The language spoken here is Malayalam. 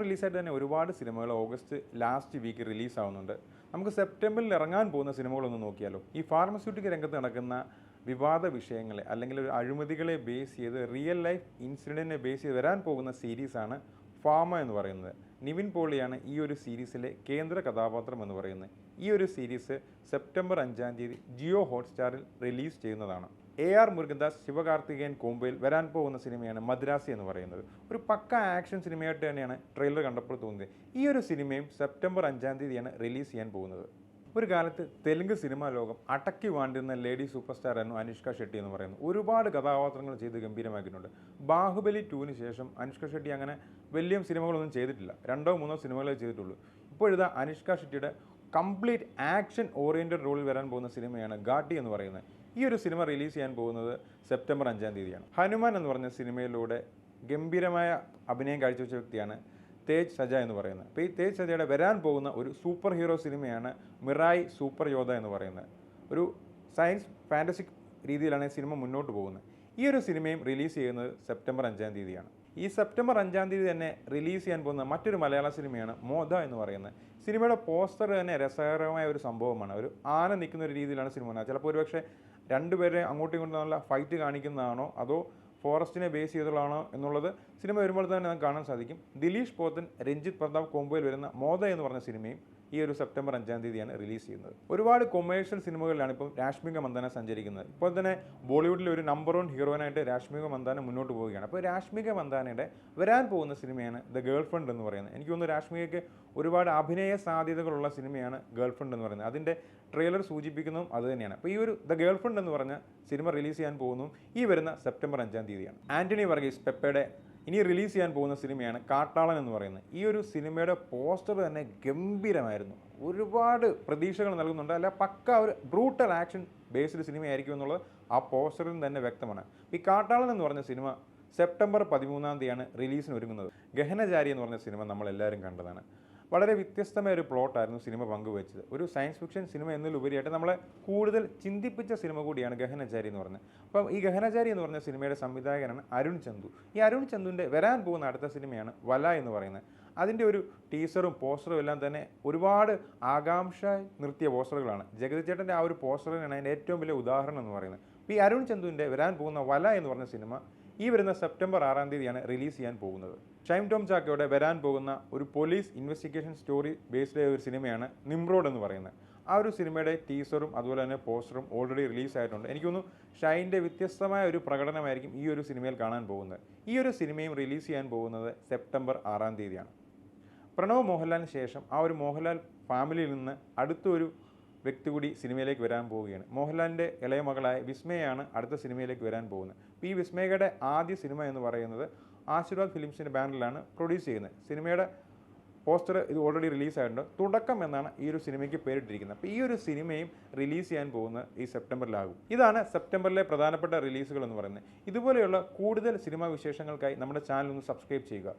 റിലീസായിട്ട് തന്നെ ഒരുപാട് സിനിമകൾ ഓഗസ്റ്റ് ലാസ്റ്റ് വീക്ക് റിലീസാവുന്നുണ്ട്. നമുക്ക് സെപ്റ്റംബറിൽ ഇറങ്ങാൻ പോകുന്ന സിനിമകളൊന്ന് നോക്കിയാലോ. ഈ ഫാർമസ്യൂട്ടിക്കൽ രംഗത്ത് നടക്കുന്ന വിവാദ വിഷയങ്ങളെ അല്ലെങ്കിൽ ഒരു അഴിമതികളെ ബേസ് ചെയ്ത് റിയൽ ലൈഫ് ഇൻസിഡൻറ്റിനെ ബേസ് ചെയ്ത് വരാൻ പോകുന്ന സീരീസാണ് ഫാമ എന്ന് പറയുന്നത്. നിവിൻ പോളിയാണ് ഈ ഒരു സീരീസിലെ കേന്ദ്ര കഥാപാത്രം എന്ന് പറയുന്നത്. ഈ ഒരു സീരീസ് സെപ്റ്റംബർ 5-ാം തീയതി ജിയോ ഹോട്ട്സ്റ്റാറിൽ റിലീസ് ചെയ്യുന്നതാണ്. AR മുരുകദാസ് ശിവകാർത്തികേയൻ കോംബോയിൽ വരാൻ പോകുന്ന സിനിമയാണ് മദ്രാസി എന്ന് പറയുന്നത്. ഒരു പക്ക ആക്ഷൻ സിനിമയായിട്ട് തന്നെയാണ് ട്രെയിലർ കണ്ടപ്പോൾ തോന്നിയത്. ഈ ഒരു സിനിമയും സെപ്റ്റംബർ 5-ാം തീയതിയാണ് റിലീസ് ചെയ്യാൻ പോകുന്നത്. ഒരു കാലത്ത് തെലുങ്ക് സിനിമാ ലോകം അടക്കി വാണ്ടിരുന്ന ലേഡി സൂപ്പർ സ്റ്റാർ ആയിരുന്നു അനുഷ്ക ഷെട്ടി എന്ന് പറയുന്നത്. ഒരുപാട് കഥാപാത്രങ്ങൾ ചെയ്ത് ഗംഭീരമാക്കിയിട്ടുണ്ട്. ബാഹുബലി 2-ന് ശേഷം അനുഷ്ക ഷെട്ടി അങ്ങനെ വലിയ സിനിമകളൊന്നും ചെയ്തിട്ടില്ല. 2-3 സിനിമകളെ ചെയ്തിട്ടുള്ളൂ. ഇപ്പോഴിതാ അനുഷ്ക ഷെട്ടിയുടെ കംപ്ലീറ്റ് ആക്ഷൻ ഓറിയൻറ്റഡ് റോളിൽ വരാൻ പോകുന്ന സിനിമയാണ് ഘാട്ടി എന്ന് പറയുന്നത്. ഈ ഒരു സിനിമ റിലീസ് ചെയ്യാൻ പോകുന്നത് സെപ്റ്റംബർ 5-ാം തീയതിയാണ്. ഹനുമാൻ എന്ന് പറഞ്ഞ സിനിമയിലൂടെ ഗംഭീരമായ അഭിനയം കാഴ്ചവെച്ച വ്യക്തിയാണ് തേജ് സജ എന്ന് പറയുന്നത്. അപ്പോൾ ഈ തേജ് സജയുടെ വരാൻ പോകുന്ന ഒരു സൂപ്പർ ഹീറോ സിനിമയാണ് മിറായി സൂപ്പർ യോധ എന്ന് പറയുന്നത്. ഒരു സയൻസ് ഫാൻറ്റസിക് രീതിയിലാണ് സിനിമ മുന്നോട്ട് പോകുന്നത്. ഈ ഒരു സിനിമയും റിലീസ് ചെയ്യുന്നത് സെപ്റ്റംബർ 5-ാം തീയതിയാണ്. ഈ സെപ്റ്റംബർ 5-ാം തീയതി തന്നെ റിലീസ് ചെയ്യാൻ പോകുന്ന മറ്റൊരു മലയാള സിനിമയാണ് മോദ എന്ന് പറയുന്നത്. സിനിമയുടെ പോസ്റ്റർ തന്നെ രസകരമായ ഒരു സംഭവമാണ്. ഒരു ആന നിൽക്കുന്ന ഒരു രീതിയിലാണ് സിനിമ. ചിലപ്പോൾ ഒരുപക്ഷെ രണ്ടുപേരെ അങ്ങോട്ടും ഇങ്ങോട്ടും നല്ല ഫൈറ്റ് കാണിക്കുന്നതാണോ അതോ ഫോറസ്റ്റിനെ ബേസ് ചെയ്തുള്ളതാണോ എന്നുള്ളത് സിനിമ വരുമ്പോൾ തന്നെ നമുക്ക് കാണാൻ സാധിക്കും. ദിലീഷ് പോത്തൻ, രഞ്ജിത്ത് പ്രതാപ് കോംബോയിൽ വരുന്ന മോദ എന്ന് പറഞ്ഞ സിനിമയും ഈ ഒരു സെപ്റ്റംബർ 5-ാം തീയതിയാണ് റിലീസ് ചെയ്യുന്നത്. ഒരുപാട് കൊമേഴ്ഷ്യൽ സിനിമകളിലാണ് ഇപ്പം രാഷ്മിക മന്ദാന സഞ്ചരിക്കുന്നത്. ഇപ്പോൾ തന്നെ ബോളിവുഡിലെ ഒരു നമ്പർ 1 ഹീറോയിനായിട്ട് രാഷ്മിക മന്ദാന മുന്നോട്ട് പോവുകയാണ്. അപ്പോൾ രാഷ്മിക മന്ദാനയുടെ വരാൻ പോകുന്ന സിനിമയാണ് ദ ഗേൾ ഫ്രണ്ട് എന്ന് പറയുന്നത്. എനിക്ക് തോന്നുന്നു രാഷ്മികയ്ക്ക് ഒരുപാട് അഭിനയ സാധ്യതകളുള്ള സിനിമയാണ് ഗേൾ ഫ്രണ്ട് എന്ന് പറയുന്നത്. അതിൻ്റെ ട്രെയിലർ സൂചിപ്പിക്കുന്നതും അത് തന്നെയാണ്. അപ്പോൾ ഈ ഒരു ദ ഗേൾ ഫ്രണ്ട് എന്ന് പറഞ്ഞ സിനിമ റിലീസ് ചെയ്യാൻ പോകുന്നു ഈ വരുന്ന സെപ്റ്റംബർ 5-ാം തീയതിയാണ്. ആൻ്റണി വർഗീസ് പെപ്പയുടെ ഇനി റിലീസ് ചെയ്യാൻ പോകുന്ന സിനിമയാണ് കാട്ടാളൻ എന്ന് പറയുന്നത്. ഈ ഒരു സിനിമയുടെ പോസ്റ്റർ തന്നെ ഗംഭീരമായിരുന്നു. ഒരുപാട് പ്രതീക്ഷകൾ നൽകുന്നുണ്ട്. അല്ല പക്ക ഒരു ബ്രൂട്ടൽ ആക്ഷൻ ബേസ്ഡ് സിനിമയായിരിക്കും എന്നുള്ളത് ആ പോസ്റ്ററിൽ തന്നെ വ്യക്തമാണ്. ഈ കാട്ടാളൻ എന്ന് പറഞ്ഞ സിനിമ സെപ്റ്റംബർ 13-ാം തീയതിയാണ് റിലീസിന് ഒരുങ്ങുന്നത്. ഗഹനചാരി എന്ന് പറഞ്ഞ സിനിമ നമ്മളെല്ലാവരും കണ്ടതാണ്. വളരെ വ്യത്യസ്തമായ ഒരു പ്ലോട്ടായിരുന്നു സിനിമ പങ്കുവച്ചത്. ഒരു സയൻസ് ഫിക്ഷൻ സിനിമ എന്നതിലുപരിയായിട്ട് നമ്മളെ കൂടുതൽ ചിന്തിപ്പിച്ച സിനിമ കൂടിയാണ് ഗഹനചാരി എന്ന് പറഞ്ഞത്. അപ്പം ഈ ഗഹനചാരി എന്ന് പറഞ്ഞ സിനിമയുടെ സംവിധായകനാണ് അരുൺ ചന്തു. ഈ അരുൺ ചന്തുവിൻ്റെ വരാൻ പോകുന്ന അടുത്ത സിനിമയാണ് വല എന്ന് പറയുന്നത്. അതിൻ്റെ ഒരു ടീസറും പോസ്റ്ററും എല്ലാം തന്നെ ഒരുപാട് ആകാംക്ഷ നിർത്തിയ പോസ്റ്ററുകളാണ്. ജഗതി ചേട്ടൻ്റെ ആ ഒരു പോസ്റ്ററിനാണ് അതിൻ്റെ ഏറ്റവും വലിയ ഉദാഹരണം എന്ന് പറയുന്നത്. അപ്പോൾ ഈ അരുൺ ചന്തുവിൻ്റെ വരാൻ പോകുന്ന വല എന്ന് പറഞ്ഞ സിനിമ ഈ വരുന്ന സെപ്റ്റംബർ 6-ാം തീയതിയാണ് റിലീസ് ചെയ്യാൻ പോകുന്നത്. ഷൈൻ ടോം ചാക്കോയുടെ വരാൻ പോകുന്ന ഒരു പോലീസ് ഇൻവെസ്റ്റിഗേഷൻ സ്റ്റോറി ബേസ്ഡ് ഒരു സിനിമയാണ് നിമ്രോഡ് എന്ന് പറയുന്നത്. ആ ഒരു സിനിമയുടെ ടീസറും അതുപോലെ തന്നെ പോസ്റ്ററും ഓൾറെഡി റിലീസായിട്ടുണ്ട്. എനിക്ക് തോന്നുന്നു ഷൈൻ്റെ വ്യത്യസ്തമായ ഒരു പ്രകടനമായിരിക്കും ഈ ഒരു സിനിമയിൽ കാണാൻ പോകുന്നത്. ഈ ഒരു സിനിമയും റിലീസ് ചെയ്യാൻ പോകുന്നത് സെപ്റ്റംബർ 6-ാം തീയതിയാണ്. പ്രണവ് മോഹൻലാലിന് ശേഷം ആ ഒരു മോഹൻലാൽ ഫാമിലിയിൽ നിന്ന് അടുത്തൊരു വ്യക്തി കൂടി സിനിമയിലേക്ക് വരാൻ പോവുകയാണ്. മോഹൻലാലിൻ്റെ ഇളയ മകളായ വിസ്മയാണ് അടുത്ത സിനിമയിലേക്ക് വരാൻ പോകുന്നത്. ഈ വിസ്മയയുടെ ആദ്യ സിനിമ എന്ന് പറയുന്നത് ആശീർവാദ് ഫിലിംസിൻ്റെ ബാനറിലാണ് പ്രൊഡ്യൂസ് ചെയ്യുന്നത്. സിനിമയുടെ പോസ്റ്റർ ഇത് ഓൾറെഡി റിലീസായിട്ടുണ്ട്. തുടക്കം എന്നാണ് ഈ ഒരു സിനിമയ്ക്ക് പേരിട്ടിരിക്കുന്നത്. അപ്പോൾ ഈ ഒരു സിനിമയും റിലീസ് ചെയ്യാൻ പോകുന്നത് ഈ സെപ്റ്റംബറിലാകും. ഇതാണ് സെപ്റ്റംബറിലെ പ്രധാനപ്പെട്ട റിലീസുകൾ എന്ന് പറയുന്നത്. ഇതുപോലെയുള്ള കൂടുതൽ സിനിമാ വിശേഷങ്ങൾക്കായി നമ്മുടെ ചാനൽ ഒന്ന് സബ്സ്ക്രൈബ് ചെയ്യുക.